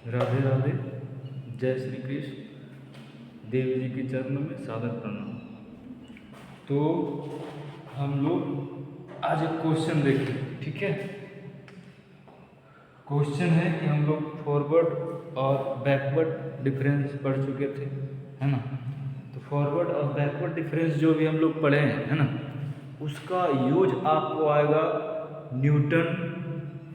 राधे राधे। जय श्री कृष्ण। देव जी के चरणों में सादर प्रणाम। तो हम लोग आज एक क्वेश्चन देखें, ठीक है। क्वेश्चन है कि हम लोग फॉरवर्ड और बैकवर्ड डिफरेंस पढ़ चुके थे, है ना। तो फॉरवर्ड और बैकवर्ड डिफरेंस जो भी हम लोग पढ़े हैं, है ना, उसका यूज आपको आएगा न्यूटन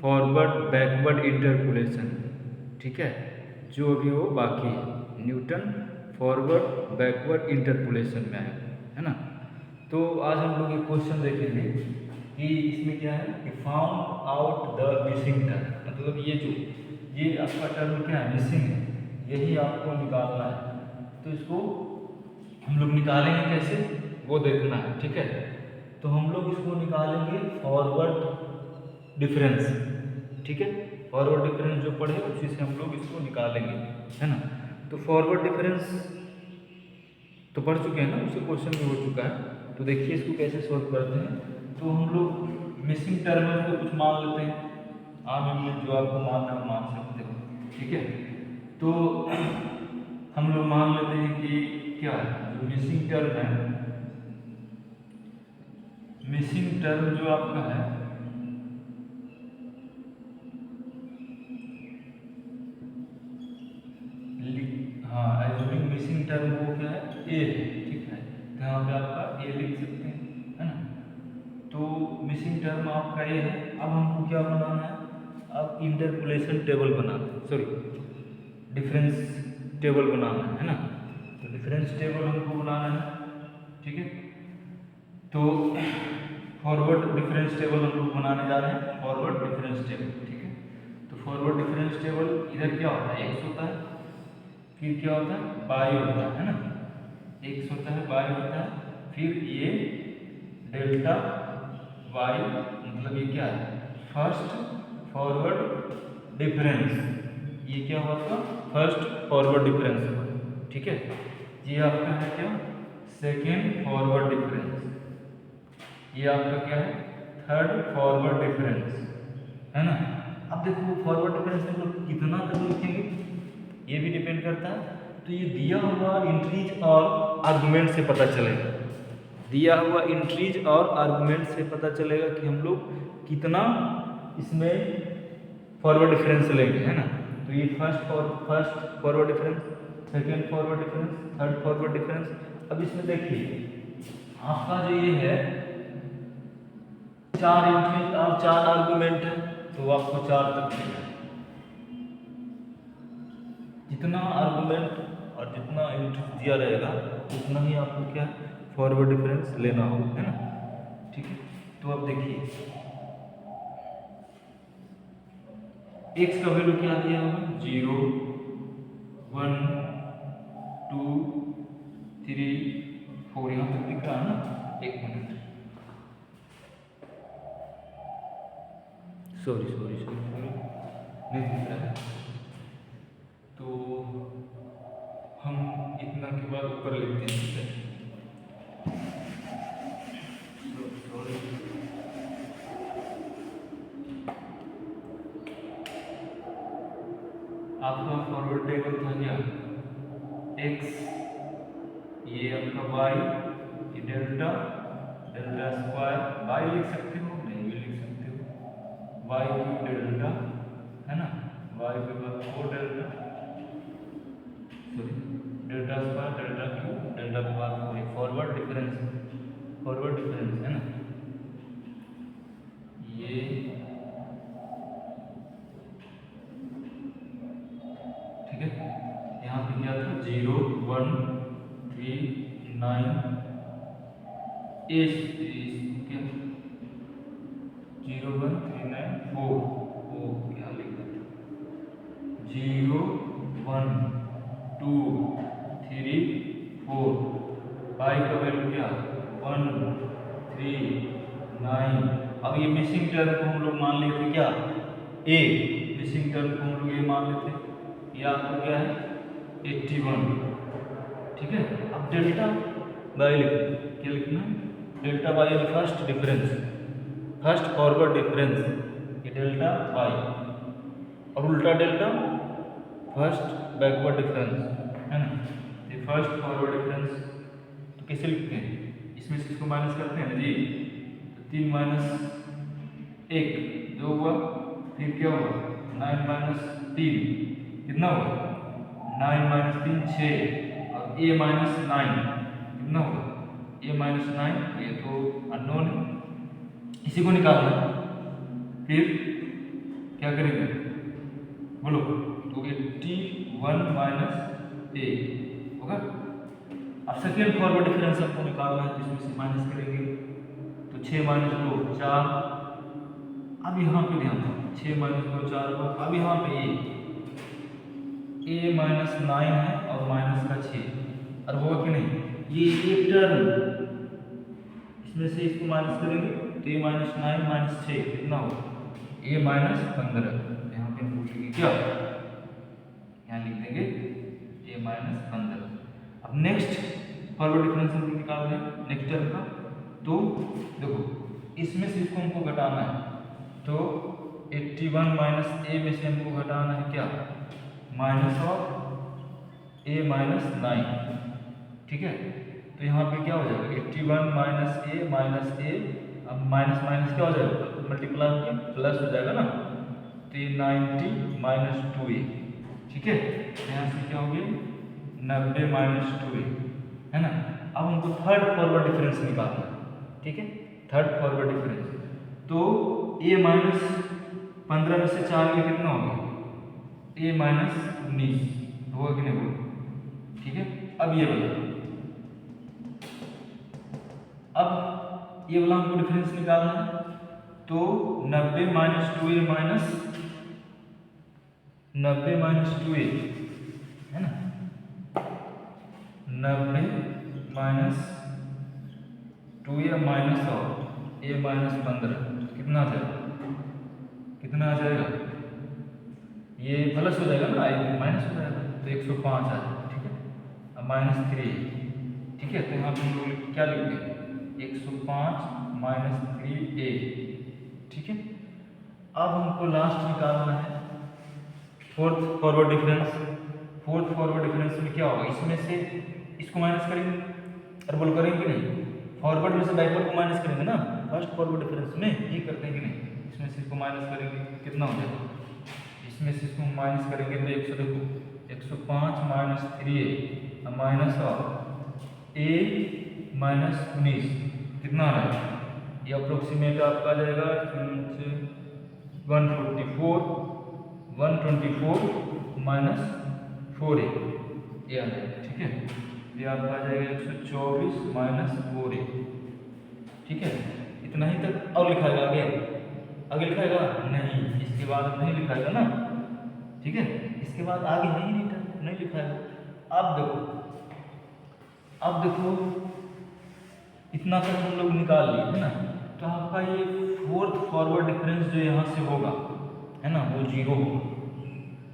फॉरवर्ड बैकवर्ड इंटरपोलेशन, ठीक है। जो अभी वो बाकी है न्यूटन फॉरवर्ड बैकवर्ड इंटरपोलेशन में आएगा, है ना। तो आज हम लोग ये क्वेश्चन देखेंगे कि इसमें क्या है कि found out the missing term, मतलब ये आपका टर्म क्या है, मिसिंग है, यही आपको निकालना है। तो इसको हम लोग निकालेंगे कैसे, वो देखना है, ठीक है। तो हम लोग इसको निकालेंगे फॉरवर्ड डिफरेंस, ठीक है। फॉरवर्ड डिफरेंस जो पढ़े उसी से हम लोग इसको निकालेंगे, है ना। तो फॉरवर्ड डिफरेंस तो पढ़ चुके हैं ना, उससे क्वेश्चन भी हो चुका है। तो देखिए इसको कैसे सॉल्व करते हैं। तो हम लोग मिसिंग टर्म को कुछ मान लेते हैं, आम इंग्लिश जो आपको मानना है मान सकते हो, ठीक है। तो हम लोग मान लेते हैं कि क्या है जो मिसिंग टर्म है, मिसिंग टर्म जो आपका है हाँ, एज्यूमिंग मिसिंग टर्म वो क्या है, ए है, ठीक है। तो यहाँ पे आपका ए लिख सकते हैं, है ना। तो मिसिंग टर्म आपका ए है। अब हमको क्या बनाना है, अब इंटरपोलेशन टेबल बनाना है, सॉरी डिफरेंस टेबल बनाना है ना। तो डिफरेंस टेबल हमको बनाना है, ठीक है। तो फॉरवर्ड डिफरेंस टेबल हम लोग बनाने जा रहे हैं, फॉरवर्ड डिफरेंस टेबल, ठीक है। तो फॉरवर्ड डिफरेंस टेबल इधर क्या होता है, एक्स होता है, फिर क्या होता है बाई होता है ना, एक्स होता है बाई होता है, फिर ये डेल्टा वाई, मतलब ये क्या है फर्स्ट फॉरवर्ड डिफरेंस, ये क्या हुआ आपका फर्स्ट फॉरवर्ड डिफरेंस हुआ, ठीक है। ये आपका है क्या सेकेंड फॉरवर्ड डिफरेंस, ये आपका क्या है थर्ड फॉरवर्ड डिफरेंस, है ना। अब देखो फॉरवर्ड डिफरेंस में लोग कितना तक लिखेंगे ये भी डिपेंड करता है। तो ये दिया हुआ इंट्रीज और आर्गुमेंट से पता चलेगा, दिया हुआ इंट्रीज और आर्गुमेंट से पता चलेगा कि हम लोग कितना इसमें फॉरवर्ड डिफरेंस लेंगे, है ना। तो ये first forward difference, second forward difference, third forward difference. अब इसमें देखिए आपका जो ये है चार इंट्रीज और चार आर्गुमेंट है, तो आपको चार तक लेना है। जितना आर्गुमेंट और जितना इंट्रीज दिया रहेगा उतना ही आपको क्या फॉरवर्ड डिफरेंस लेना होगा, है ना, ठीक है। तो अब देखिए एक्स का वैल्यू क्या दिया होगा 0 1 2 3 4, यहाँ तक दिख रहा है ना, एक minute, sorry sorry sorry sorry नहीं दिख रहा है। तो हम इतना के बाद ऊपर लिखते हैं, ठीक है। आपका फॉरवर्ड टेबल था क्या एक्स, ये आपका वाई, ये डेल्टा, डेल्टा स्क्वायर वाई लिख सकते हो, नहीं भी लिख सकते हो, वाई क्यू डेल्टा, है ना, वाई के बाद 4 delta, sorry delta square delta Q delta के बाद 4, फॉरवर्ड डिफरेंस, फॉरवर्ड डिफरेंस है ना। ये ठीक है, यहाँ पे क्या था 0 1 3 9 क्या 0 1 3 9 4, ओ क्या लिखा था 0 1 2 3 4, पाई का वैल्यू क्या 1 3 9। अब ये मिसिंग टर्म को हम लोग मान लिए थे क्या ए, मिसिंग टर्म को हम लोग ये मान लेते, ये आपका क्या है 81, ठीक है। अब डेल्टा बाई लिखना, क्या लिखना है delta by first difference, first forward difference, ये डेल्टा बाई, और उल्टा डेल्टा फर्स्ट बैकवर्ड डिफरेंस है ना, ये फर्स्ट फॉरवर्ड डिफरेंस। तो कैसे लिखते हैं, इसमें से इसको माइनस करते हैं ना जी, तो 3 माइनस 1 जो हुआ, फिर क्या हुआ 9 माइनस 3 कितना हुआ 9 माइनस 3 6, और a माइनस 9 कितना होगा a माइनस 9, ये तो अननोन है, इसी को निकालना है। फिर क्या करेंगे बोलो, तो 81 माइनस a होगा। अब सेकेंड फॉरवर्ड डिफरेंस आपको निकालना है, तो इसमें से माइनस करेंगे, तो 6 माइनस 2 4। अब यहाँ पे ध्यान दो, 6 माइनस 2 4 हुआ। अब यहाँ पे a माइनस 9 है और माइनस का 6, और होगा कि नहीं, ये एक टर्म, इसमें से इसको माइनस करेंगे तो a माइनस 9 माइनस 6 कितना होगा a माइनस 15। यहाँ पे हम लिखेंगे क्या, यहाँ लिख देंगे a माइनस 15। अब नेक्स्ट फॉरवर्ड डिफरेंस हम निकाल रहे हैं नेक्स्ट टर्म का, तो देखो इसमें से इसको हमको घटाना है, तो 81 माइनस a में से हमको घटाना है क्या, माइनस ऑफ a माइनस 9, ठीक है। तो यहाँ पे क्या हो जाएगा 81 माइनस a माइनस a, अब माइनस माइनस क्या हो जाएगा मल्टीप्लाई के प्लस हो जाएगा ना, तो ये 90 माइनस 2a, ठीक है। यहाँ से क्या हो गया 90 माइनस 2a, है ना। अब हमको थर्ड फॉरवर्ड डिफरेंस निकालना है, ठीक है। थर्ड फॉरवर्ड डिफरेंस, तो a माइनस 15 में से 4 के कितना हो गया a माइनस 19 होगा कि नहीं होगा, ठीक है। अब ये वाला, अब ये वाला हमको डिफरेंस निकालना है, तो 90 minus 2a minus 90 minus 2a है ना, 90 माइनस 2a माइनस और a माइनस 15 कितना आ जाएगा, कितना आ जाएगा, ये प्लस हो जाएगा ना, माइनस हो जाएगा, तो 105 आ जाएगा, ठीक है। अब माइनस 3, ठीक है। तो यहाँ पे हम लोग क्या लिख देंगे 105 माइनस 3a, ठीक है। अब हमको लास्ट निकालना है fourth forward difference. Fourth forward difference में क्या होगा, इसमें से इसको माइनस करेंगे, और बोल करेंगे नहीं, फॉरवर्ड में से बैकवर्ड को माइनस करेंगे ना, फर्स्ट फॉरवर्ड डिफरेंस में ये करते हैं कि नहीं, इसमें से इसको माइनस करेंगे कितना हो जाएगा, इसमें से इसको माइनस करेंगे तो 100 देखो 105 माइनस 3a माइनस और a माइनस 19 कितना आ रहा है, ये अप्रोक्सीमेट आपका आ जाएगा 124 माइनस 4a, ये आ जाएगा, ठीक है। ये आपका आ जाएगा 124 माइनस 4a, ठीक है। इतना ही तक, और लिखाएगा आगे, आगे लिखाएगा नहीं, इसके बाद नहीं लिखाएगा ना, ठीक है। इसके बाद आगे नहीं लिखाएगा। अब देखो इतना तक हम लोग निकाल लिए है ना, तो आपका ये फोर्थ फॉरवर्ड डिफरेंस जो यहाँ से होगा है ना, वो 0 होगा,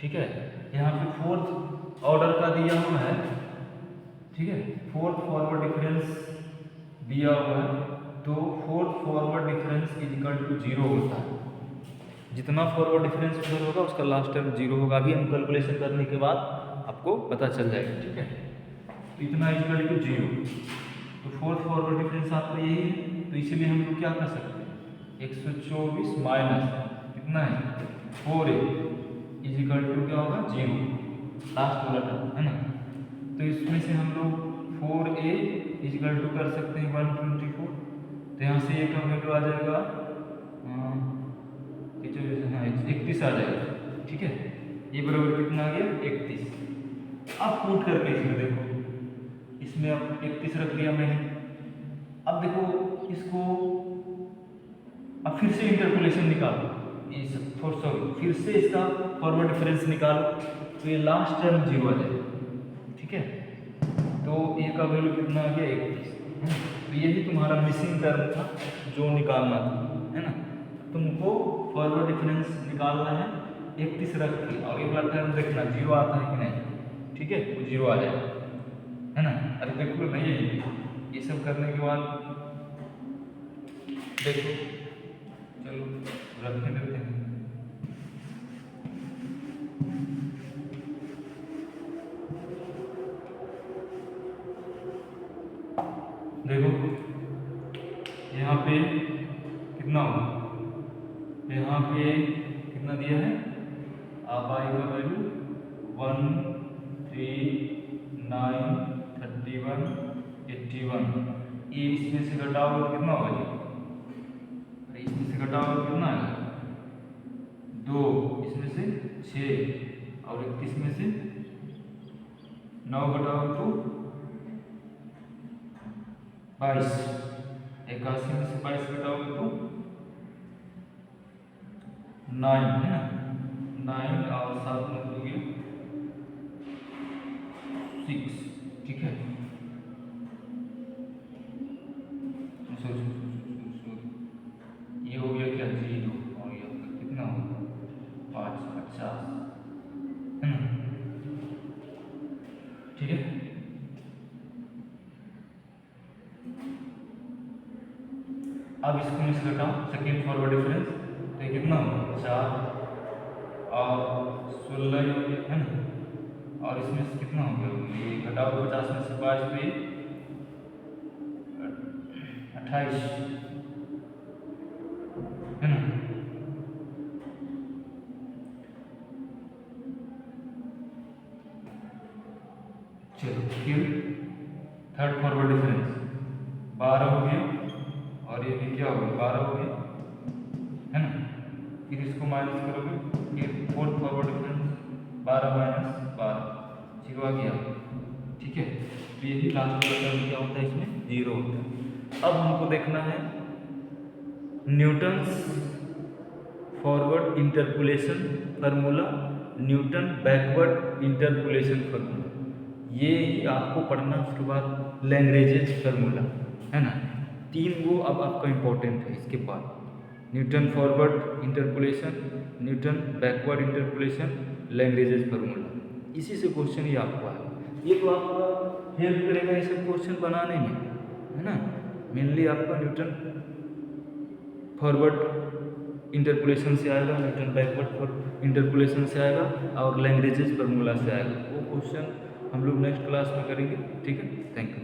ठीक है। यहाँ पे फोर्थ ऑर्डर का दिया हुआ है, ठीक है, फोर्थ फॉरवर्ड डिफरेंस दिया हुआ है, तो fourth forward difference is equal to 0 होता है। जितना फॉरवर्ड डिफरेंस उधर होगा उसका लास्ट टर्म 0 होगा। अभी हम कैलकुलेशन करने के बाद आपको पता चल जाएगा, ठीक है। तो इतना इक्वल टू 0, तो फोर्थ फॉरवर्ड डिफरेंस आपका यही है, तो इसीलिए हम लोग क्या कर सकते हैं 124 माइनस कितना है 4a इज इक्वल टू क्या होगा 0, लास्ट वाला टर्म है ना। तो इसमें से हम लोग 4a इज इक्वल टू कर सकते हैं 124, तो यहाँ से एक वैल्यू आ जाएगा 31 आ जाएगा, ठीक है। ये बराबर कितना आ गया 31। अब पुट करके इसमें देखो, इसमें अब 31 रख दिया मैंने। अब देखो इसको, अब फिर से इंटरपोलेशन निकालो, फिर से इसका फॉरवर्ड डिफरेंस निकालो, तो ये लास्ट टर्म 0 आ जाएगा, ठीक है। तो ए का वैल्यू कितना आ गया 31, तो यही तुम्हारा मिसिंग टर्म था जो निकालना था, है ना। तुमको फॉरवर्ड डिफरेंस निकालना है 31 रख के, और एक बार टर्म देखना 0 आता है कि नहीं, ठीक है, वो 0 आ जाएगा, है ना। अरे देखो नहीं, ये सब करने के बाद देखो, चलो रखने देते हैं। पे कितना होगा, यहाँ पे कितना दिया है, आप आई का वैल्यू 1393181, ये इसमें से घटाओगे तो कितना होगा जी, इसमें से घटाओगे तो कितना आएगा 2, इसमें से 6 और 31 में से 9 घटाओगे तो 22, 81 में से 22 घटाओगे तो 9 है ना, 9 और 7 में हो गया 6, ठीक है। ये हो गया क्या 0 और ये कितना होगा 550 है ना, ठीक है। अब इसको मैं से घटाऊं सेकेंड फॉरवर्ड डिफरेंस, तो कितना होगा 4 और 16 हो गया है ना, और इसमें से कितना हो गया, ये घटाओ 50 में से 22 पे 28 है ना, चलो फिर थर्ड फॉरवर्ड डिफरेंस 12 हो गया और ये भी क्या हो गया 12 हो गया है ना, फिर इसको माइनस करोगे, फिर फोर्थ फॉरवर्ड डिफरेंस 12 माइनस 12 0 आ गया, ठीक है। तो यही लास्ट वाला टर्म क्या होता है, इसमें 0 होता है। अब हमको देखना है Newton's forward interpolation formula, Newton backward interpolation formula, ये आपको पढ़ना। उसके बाद लैग्रेंजेस फार्मूला है ना, 3 वो अब आपका इंपॉर्टेंट है। इसके बाद Newton forward interpolation, Newton backward interpolation, Lagrange's formula, इसी से क्वेश्चन ही आपको आएगा। ये तो आपका हेल्प करेगा ये सब क्वेश्चन बनाने में, है ना। मेनली आपका न्यूटन फॉरवर्ड इंटरपोलेशन से आएगा, न्यूटन बैकवर्ड इंटरपोलेशन से आएगा और लैग्रेंजेस फार्मूला से आएगा। वो क्वेश्चन हम लोग नेक्स्ट क्लास में करेंगे, ठीक है। Thank you.